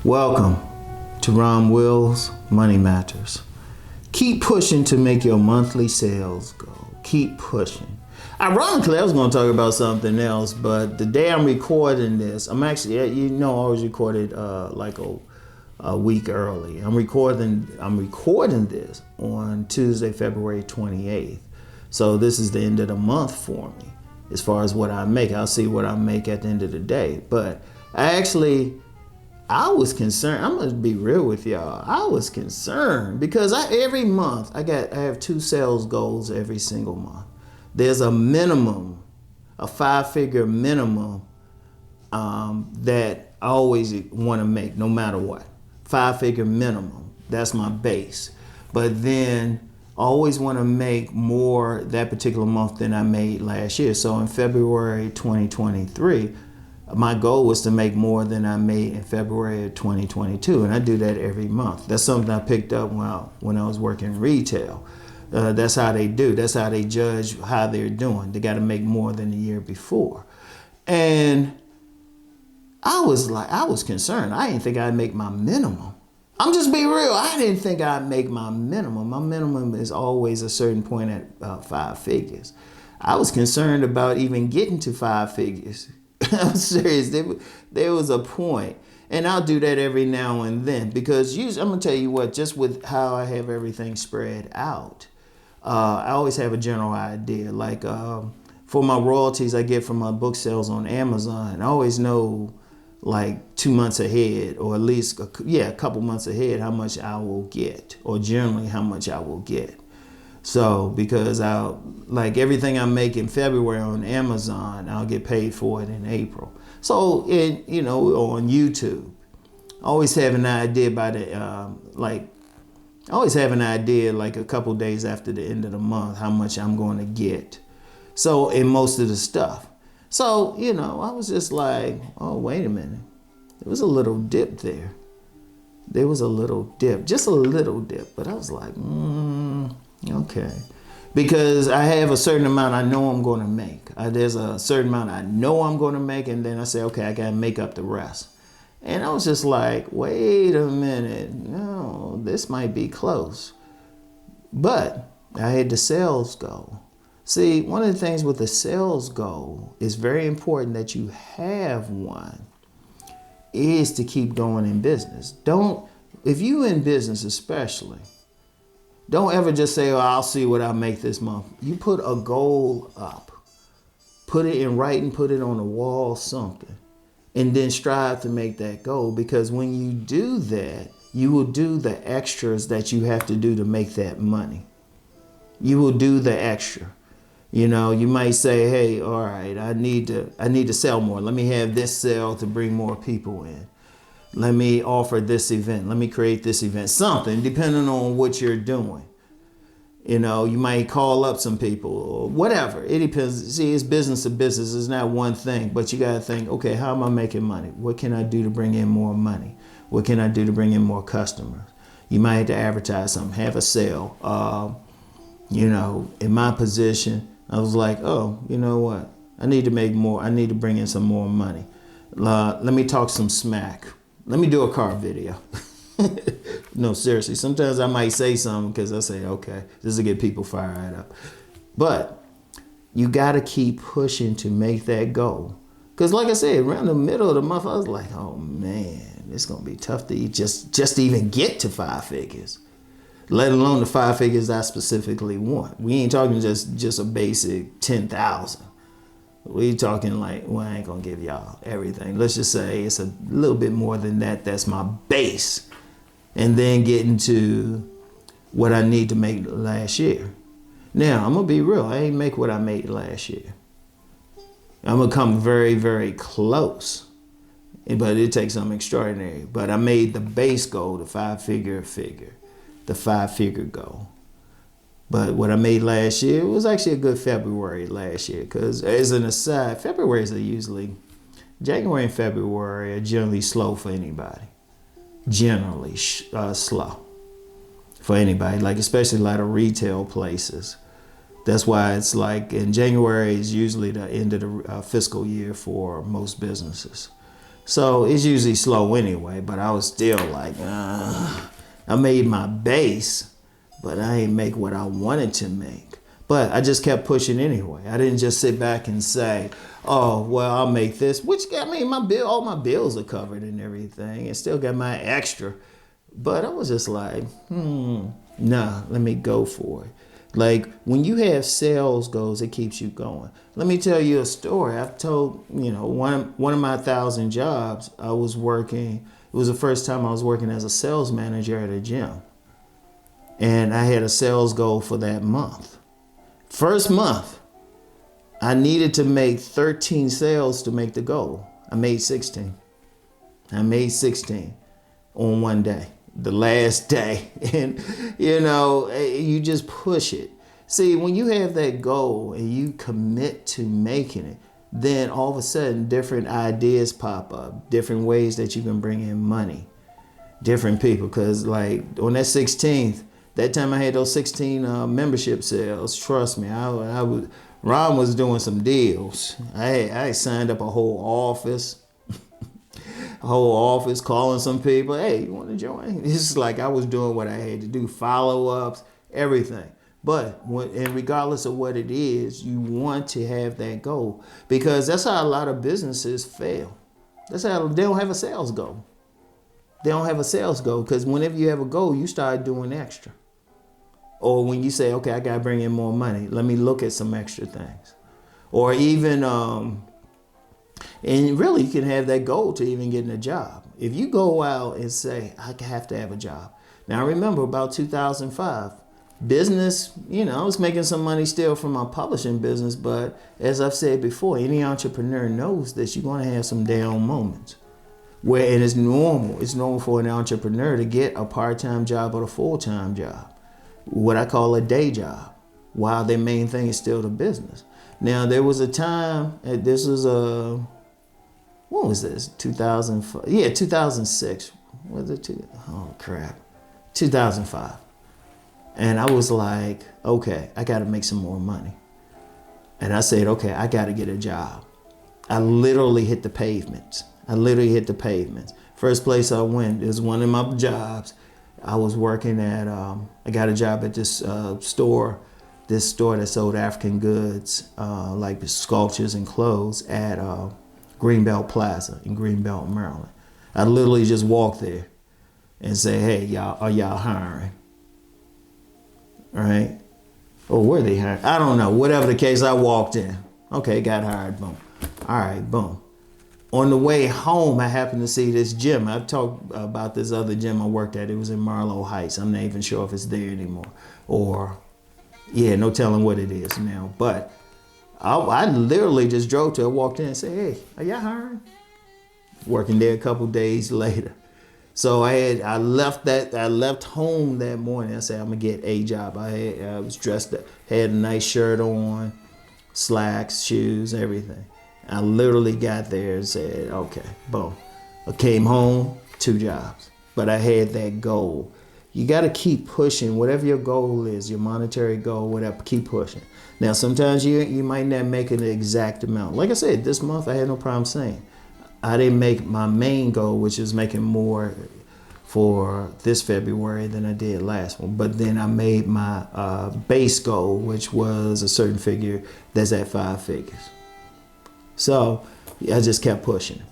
Welcome to Rom Wills Money Matters. Keep pushing to make your monthly sales go. Keep pushing. Ironically, I was going to talk about something else, but the day I'm recording this, I'm actually, I was recorded like a week early. I'm recording this on Tuesday, February 28th. So this is the end of the month for me as far as what I make. I'll see what I make at the end of the day. But I was concerned. I'm gonna be real with y'all. I was concerned because every month I have 2 sales goals every single month. There's a minimum, a 5-figure minimum that I always want to make, no matter what. 5-figure minimum. That's my base. But then I always want to make more that particular month than I made last year. So in February 2023. My goal was to make more than I made in February of 2022, and I do that every month. That's something I picked up when I was working retail. That's how they do. That's how they judge how they're doing. They got to make more than the year before. And I was concerned. I didn't think I'd make my minimum. I'm just being real. I didn't think I'd make my minimum. My minimum is always a certain point at 5 figures. I was concerned about even getting to 5 figures. I'm serious. There was a point, and I'll do that every now and then because usually, I'm gonna tell you what. Just with how I have everything spread out, I always have a general idea. Like for my royalties I get from my book sales on Amazon, I always know like 2 months ahead, or at least a couple months ahead, how much I will get, or generally how much I will get. So, because like everything I make in February on Amazon, I'll get paid for it in April. So, on YouTube, I always have an idea like a couple days after the end of the month, how much I'm going to get. So, in most of the stuff. So, I was just like, oh, wait a minute. There was a little dip there. There was a little dip, just a little dip. But I was like, okay, because I have a certain amount I know I'm going to make. There's a certain amount I know I'm going to make, and then I say, okay, I got to make up the rest. And I was just like, wait a minute, no, this might be close. But I had the sales goal. See, one of the things with the sales goal is very important that you have one, is to keep going in business. If you in business especially, don't ever just say, oh, I'll see what I make this month. You put a goal up. Put it in writing, put it on the wall, something. And then strive to make that goal. Because when you do that, you will do the extras that you have to do to make that money. You will do the extra. You might say, hey, all right, I need to sell more. Let me have this sale to bring more people in. Let me offer this event. Let me create this event. Something, depending on what you're doing. You might call up some people or whatever. It depends. See, it's business to business. It's not one thing. But you got to think, okay, how am I making money? What can I do to bring in more money? What can I do to bring in more customers? You might have to advertise something, have a sale. In my position, I was like, oh, you know what? I need to make more. I need to bring in some more money. Let me talk some smack. Let me do a car video. No, seriously. Sometimes I might say something because I say, okay, this will get people fired up. But you got to keep pushing to make that goal. Because like I said, around the middle of the month, I was like, oh, man, it's going to be tough to just even get to 5 figures, let alone the 5 figures I specifically want. We ain't talking just a basic 10,000. We talking like, well, I ain't gonna give y'all everything. Let's just say it's a little bit more than that. That's my base. And then getting to what I need to make last year. Now, I'm gonna be real. I ain't make what I made last year. I'm gonna come very, very close. But it takes something extraordinary. But I made the base goal, the 5-figure the 5-figure goal. But what I made last year was actually a good February last year. Because as an aside, January and February are generally slow for anybody. Generally slow for anybody, like especially a lot of retail places. That's why it's like in January is usually the end of the fiscal year for most businesses. So it's usually slow anyway, but I was still like, I made my base, but I ain't make what I wanted to make. But I just kept pushing anyway. I didn't just sit back and say, oh, well, I'll make this, which, I mean, all my bills are covered and everything, and still got my extra. But I was just like, nah, let me go for it. Like, when you have sales goals, it keeps you going. Let me tell you a story. I've told, one of my 1,000 jobs, I was working, it was the first time I was working as a sales manager at a gym. And I had a sales goal for that month. First month, I needed to make 13 sales to make the goal. I made 16. I made 16 on one day, the last day. And, you just push it. See, when you have that goal and you commit to making it, then all of a sudden different ideas pop up, different ways that you can bring in money, different people. Because like on that 16th, that time I had those 16 membership sales, trust me, Ron was doing some deals. I signed up a whole office, calling some people, hey, you want to join? It's like I was doing what I had to do, follow-ups, everything. But and regardless of what it is, you want to have that goal, because that's how a lot of businesses fail. That's how they don't have a sales goal. They don't have a sales goal because whenever you have a goal, you start doing extra. Or when you say, okay, I got to bring in more money, let me look at some extra things. Or even, and really you can have that goal to even getting a job. If you go out and say, I have to have a job. Now, I remember about 2005, business, I was making some money still from my publishing business. But as I've said before, any entrepreneur knows that you're going to have some down moments. And it's normal. It's normal for an entrepreneur to get a part-time job or a full-time job, what I call a day job, while their main thing is still the business. Now, there was a time, this was what was this, 2005? Yeah, 2006. Was it oh, crap. 2005. And I was like, okay, I got to make some more money. And I said, okay, I got to get a job. I literally hit the pavements. First place I went is one of my jobs. I was working at, I got a job at this store that sold African goods, like sculptures and clothes at Greenbelt Plaza in Greenbelt, Maryland. I literally just walked there and say, hey, y'all, are y'all hiring? Right? Or were they hiring? I don't know. Whatever the case, I walked in. Okay, got hired, boom. All right, boom. On the way home, I happened to see this gym. I've talked about this other gym I worked at. It was in Marlow Heights. I'm not even sure if it's there anymore. Or, yeah, no telling what it is now. But I literally just drove to it, walked in and said, hey, are y'all hiring? Working there a couple days later. So I left home that morning. I said, I'm going to get a job. I was dressed up, had a nice shirt on, slacks, shoes, everything. I literally got there and said, okay, boom. I came home, 2 jobs. But I had that goal. You got to keep pushing. Whatever your goal is, your monetary goal, whatever, keep pushing. Now, sometimes you might not make an exact amount. Like I said, this month I had no problem saying. I didn't make my main goal, which is making more for this February than I did last one. But then I made my base goal, which was a certain figure that's at 5 figures. So I just kept pushing.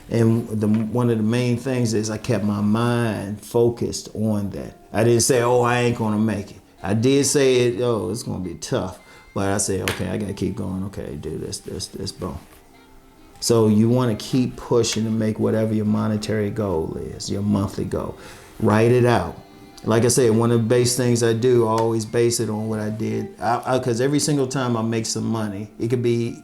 And one of the main things is I kept my mind focused on that. I didn't say, oh, I ain't going to make it. I did say it, oh, it's going to be tough. But I said, okay, I got to keep going. Okay, do this, boom. So you want to keep pushing to make whatever your monetary goal is, your monthly goal. Write it out. Like I said, one of the base things I do, I always base it on what I did. Because every single time I make some money, it could be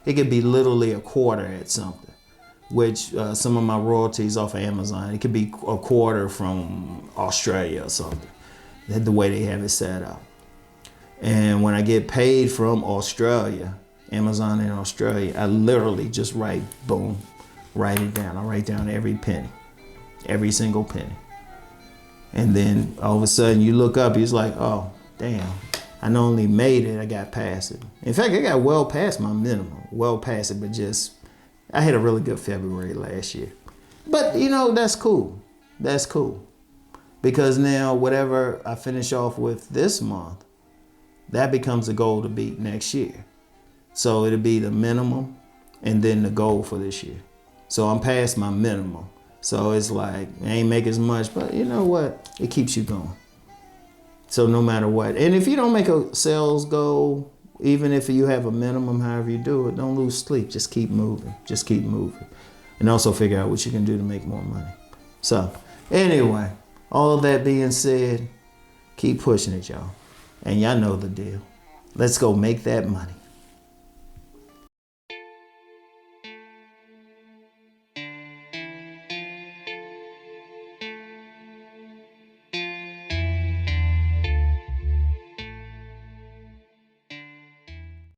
literally a quarter at something, which some of my royalties off of Amazon, it could be a quarter from Australia or something, the way they have it set up. And when I get paid from Australia, Amazon in Australia, I literally just write it down. I write down every penny, every single penny. And then all of a sudden you look up, it's like, oh, damn, I not only made it, I got past it. In fact, I got well past my minimum, well past it, but just, I had a really good February last year. But, you know, that's cool. That's cool. Because now whatever I finish off with this month, that becomes a goal to beat next year. So it'll be the minimum and then the goal for this year. So I'm past my minimum. So it's like, I ain't make as much, but you know what? It keeps you going. So no matter what. And if you don't make a sales goal, even if you have a minimum, however you do it, don't lose sleep. Just keep moving. Just keep moving. And also figure out what you can do to make more money. So anyway, all of that being said, keep pushing it, y'all. And y'all know the deal. Let's go make that money.